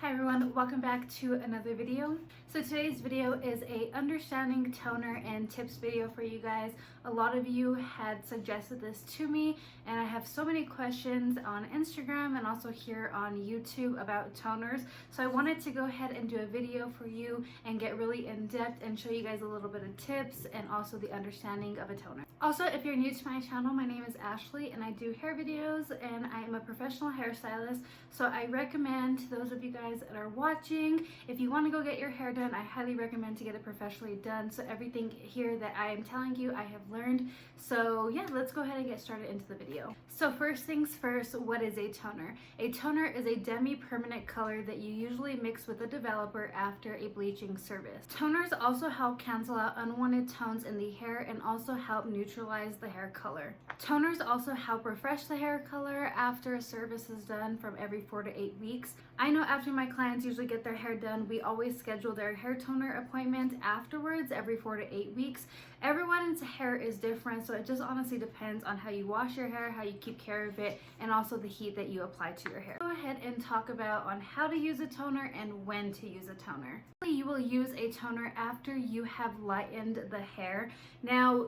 Hi everyone, welcome back to another video. So today's video is a understanding toner and tips video for you guys. A lot of you had suggested this to me and I have so many questions on Instagram and also here on YouTube about toners. So I wanted to go ahead and do a video for you and get really in depth and show you guys a little bit of tips and also the understanding of a toner. Also, if you're new to my channel, my name is Ashley and I do hair videos and I am a professional hairstylist. So I recommend to those of you guys that are watching, if you want to go get your hair done, I highly recommend to get it professionally done. So everything here that I am telling you, I have learned. So yeah, let's go ahead and get started into the video. So first things first, what is a toner? A toner is a demi-permanent color that you usually mix with a developer after a bleaching service. Toners also help cancel out unwanted tones in the hair and also help neutralize the hair color. Toners also help refresh the hair color after a service is done from every 4 to 8 weeks. I know after my clients usually get their hair done, we always schedule their hair toner appointment afterwards every 4 to 8 weeks. Everyone's hair is different, so it just honestly depends on how you wash your hair, how you keep care of it, and also the heat that you apply to your hair. Go ahead and talk about on how to use a toner and when to use a toner. You will use a toner after you have lightened the hair. Now,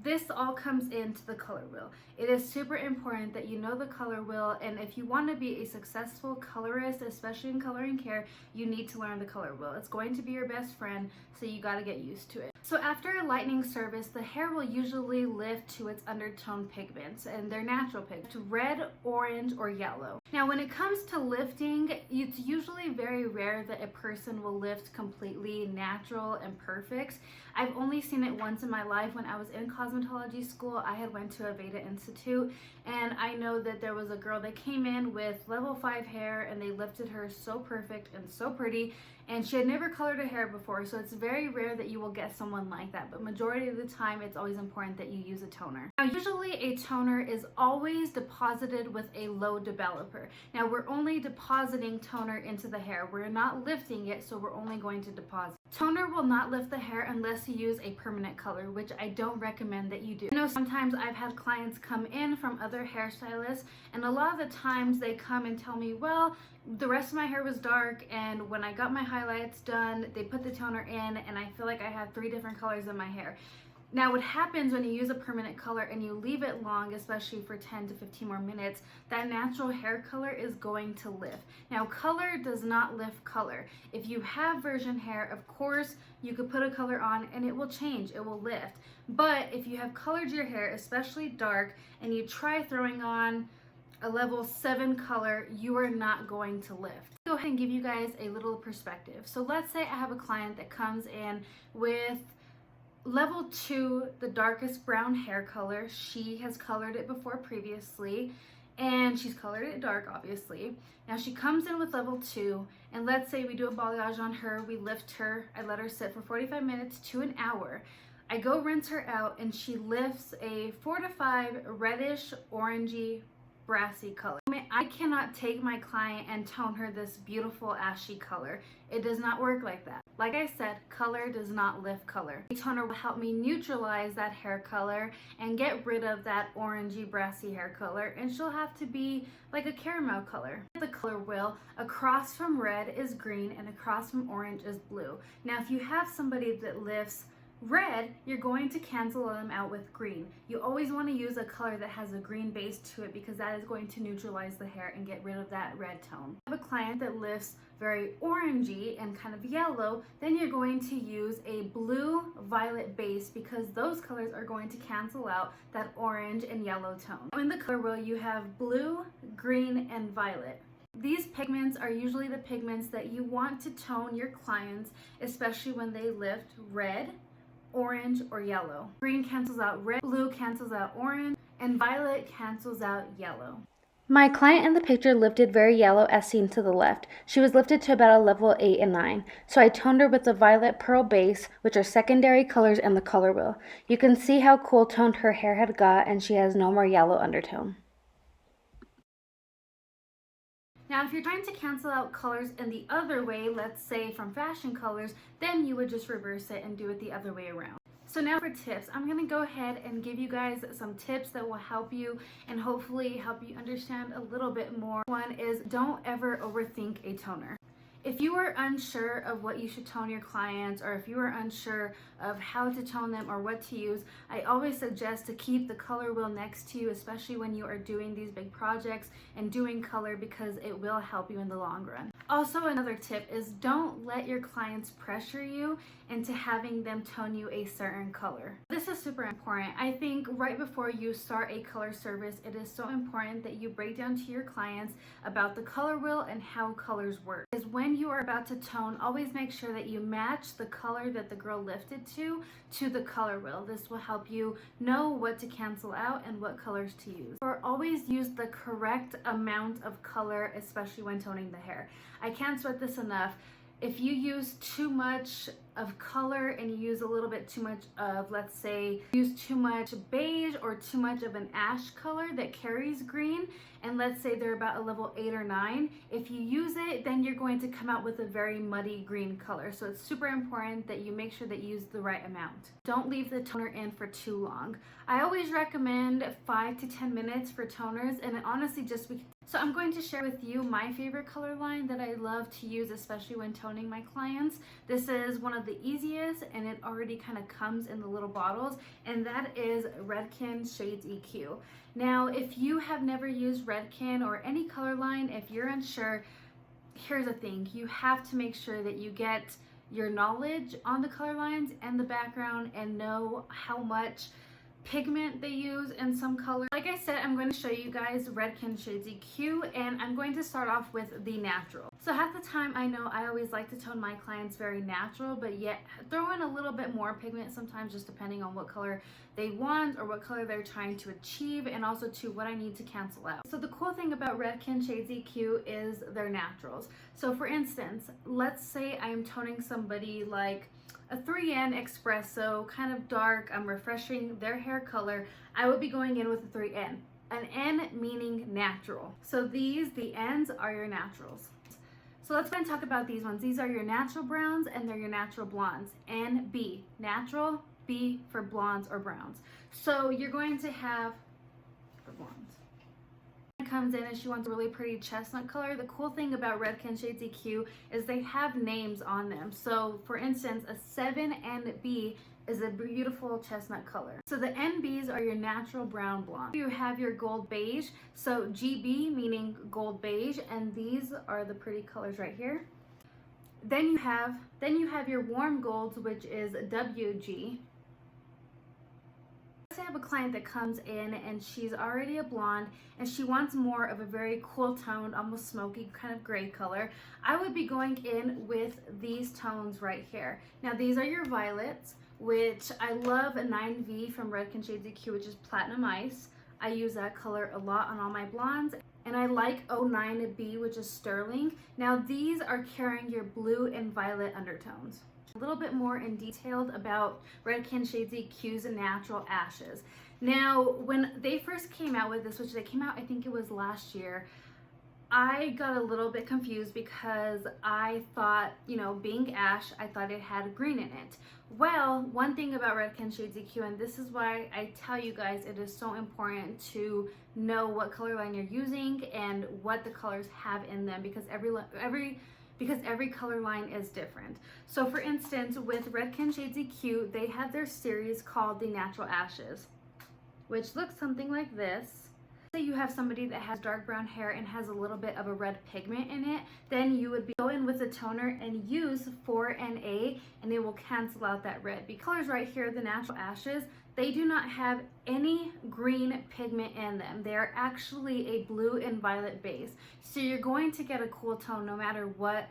this all comes into the color wheel. It is super important that you know the color wheel, and if you want to be a successful colorist, especially in coloring hair, you need to learn the color wheel. It's going to be your best friend, so you got to get used to it. So after a lightening service, the hair will usually lift to its undertone pigments, and they're natural pigments, red, orange, or yellow. Now when it comes to lifting, it's usually very rare that a person will lift completely natural and perfect. I've only seen it once in my life when I was in cosmetology school. I had went to Aveda Institute, and I know that there was a girl that came in with level 5 hair and they lifted her so perfect and so pretty, and she had never colored her hair before, so it's very rare that you will get someone like that, but majority of the time it's always important that you use a toner. Now usually a toner is always deposited with a low developer. Now we're only depositing toner into the hair. We're not lifting it, so we're only going to deposit. Toner will not lift the hair unless you use a permanent color, which I don't recommend that you do. I know sometimes I've had clients come in from other hairstylists, and a lot of the times they come and tell me, well, the rest of my hair was dark, and when I got my highlights done, they put the toner in, and I feel like I have 3 different colors in my hair. Now what happens when you use a permanent color and you leave it long, especially for 10 to 15 more minutes, that natural hair color is going to lift. Now color does not lift color. If you have virgin hair, of course, you could put a color on and it will change, it will lift. But if you have colored your hair, especially dark, and you try throwing on a level 7 color, you are not going to lift. Go ahead and give you guys a little perspective. So let's say I have a client that comes in with level 2, the darkest brown hair color. She has colored it before previously, and she's colored it dark, obviously. Now she comes in with level 2, and let's say we do a balayage on her, we lift her, I let her sit for 45 minutes to an hour. I go rinse her out, and she lifts a 4 to 5 reddish, orangey, brassy color. I cannot take my client and tone her this beautiful ashy color. It does not work like that. Like I said, color does not lift color. A toner will help me neutralize that hair color and get rid of that orangey, brassy hair color, and she'll have to be like a caramel color. The color wheel, across from red is green and across from orange is blue. Now if you have somebody that lifts red, you're going to cancel them out with green. You always want to use a color that has a green base to it because that is going to neutralize the hair and get rid of that red tone. If you have a client that lifts very orangey and kind of yellow, then you're going to use a blue violet base because those colors are going to cancel out that orange and yellow tone. In the color wheel, you have blue, green, and violet. These pigments are usually the pigments that you want to tone your clients, especially when they lift red, orange, or yellow. Green cancels out red, blue cancels out orange, and violet cancels out yellow. My client in the picture lifted very yellow as seen to the left. She was lifted to about a level 8 and 9. So I toned her with the violet pearl base, which are secondary colors in the color wheel. You can see how cool toned her hair had got, and she has no more yellow undertone. Now, if you're trying to cancel out colors in the other way, let's say from fashion colors, then you would just reverse it and do it the other way around. So now for tips, I'm going to go ahead and give you guys some tips that will help you and hopefully help you understand a little bit more. One is don't ever overthink a toner. If you are unsure of what you should tone your clients, or if you are unsure of how to tone them or what to use, I always suggest to keep the color wheel next to you, especially when you are doing these big projects and doing color, because it will help you in the long run. Also, another tip is don't let your clients pressure you into having them tone you a certain color. This is super important. I think right before you start a color service, it is so important that you break down to your clients about the color wheel and how colors work. Because when you are about to tone, always make sure that you match the color that the girl lifted to the color wheel. This will help you know what to cancel out and what colors to use. Or always use the correct amount of color, especially when toning the hair. I can't sweat this enough. If you use too much of color and you use a little bit too much of, let's say, use too much beige or too much of an ash color that carries green, and let's say they're about a level 8 or 9, if you use it, then you're going to come out with a very muddy green color. So it's super important that you make sure that you use the right amount. Don't leave the toner in for too long. I always recommend 5 to 10 minutes for toners, and it honestly just so I'm going to share with you my favorite color line that I love to use, especially when toning my clients. This is one of the easiest, and it already kind of comes in the little bottles, and that is Redken Shades EQ. Now, if you have never used Redken or any color line, if you're unsure, here's the thing. You have to make sure that you get your knowledge on the color lines and the background and know how much pigment they use in some colors. Like I said, I'm going to show you guys Redken Shades EQ, and I'm going to start off with the natural. So half the time, I know I always like to tone my clients very natural, but yet throw in a little bit more pigment sometimes, just depending on what color they want or what color they're trying to achieve, and also to what I need to cancel out. So the cool thing about Redken Shades EQ is their naturals. So for instance, let's say I'm toning somebody like a 3N espresso, kind of dark, I'm refreshing their hair color, I would be going in with a 3N. An N meaning natural. So the N's are your naturals. So let's go and talk about these ones. These are your natural browns and they're your natural blondes. N, B, natural, B for blondes or browns. So you're going to have, for blondes, comes in and she wants a really pretty chestnut color. The cool thing about Redken Shades EQ is they have names on them. So for instance, a 7NB is a beautiful chestnut color. So the NBs are your natural brown blonde. You have your gold beige, so GB meaning gold beige, and these are the pretty colors right here. Then you have your warm golds, which is WG. I have a client that comes in and she's already a blonde and she wants more of a very cool toned, almost smoky kind of gray color. I would be going in with these tones right here. Now these are your violets, which I love a 9V from Redken Shades EQ, which is Platinum Ice. I use that color a lot on all my blondes. And I like 09B, which is Sterling. Now these are carrying your blue and violet undertones. A little bit more in detail about Redken Shades EQ's natural ashes. Now, when they first came out with this, which they came out, I think it was last year, I got a little bit confused because I thought, you know, being ash, I thought it had green in it. Well, one thing about Redken Shades EQ, and this is why I tell you guys it is so important to know what color line you're using and what the colors have in them, because every color line is different. So for instance, with Redken Shades EQ, they have their series called the Natural Ashes, which looks something like this. Say you have somebody that has dark brown hair and has a little bit of a red pigment in it, then you would go in with a toner and use 4NA, and it will cancel out that red. The colors right here, the Natural Ashes, they do not have any green pigment in them. They are actually a blue and violet base. So you're going to get a cool tone no matter what.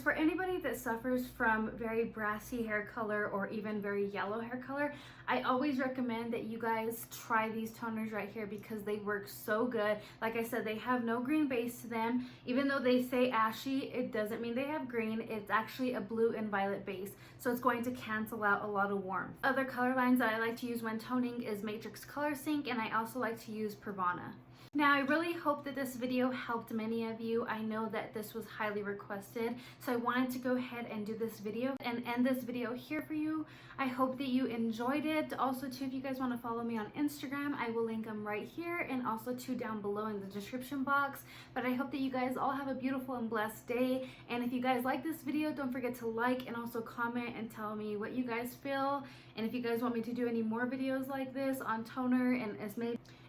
For anybody that suffers from very brassy hair color or even very yellow hair color, I always recommend that you guys try these toners right here because they work so good. Like I said, they have no green base to them. Even though they say ashy, it doesn't mean they have green. It's actually a blue and violet base, so it's going to cancel out a lot of warmth. Other color lines that I like to use when toning is Matrix Color Sync, and I also like to use Pravana. Now, I really hope that this video helped many of you. I know that this was highly requested, so I wanted to go ahead and do this video and end this video here for you. I hope that you enjoyed it. Also, too, if you guys want to follow me on Instagram, I will link them right here and also too down below in the description box. But I hope that you guys all have a beautiful and blessed day. And if you guys like this video, don't forget to like and also comment and tell me what you guys feel. And if you guys want me to do any more videos like this on toner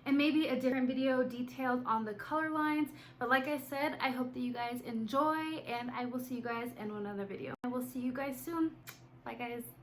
and maybe a different video detailed on the color lines. But like I said, I hope that you guys enjoy, and I will see you guys in another video. I will see you guys soon. Bye guys.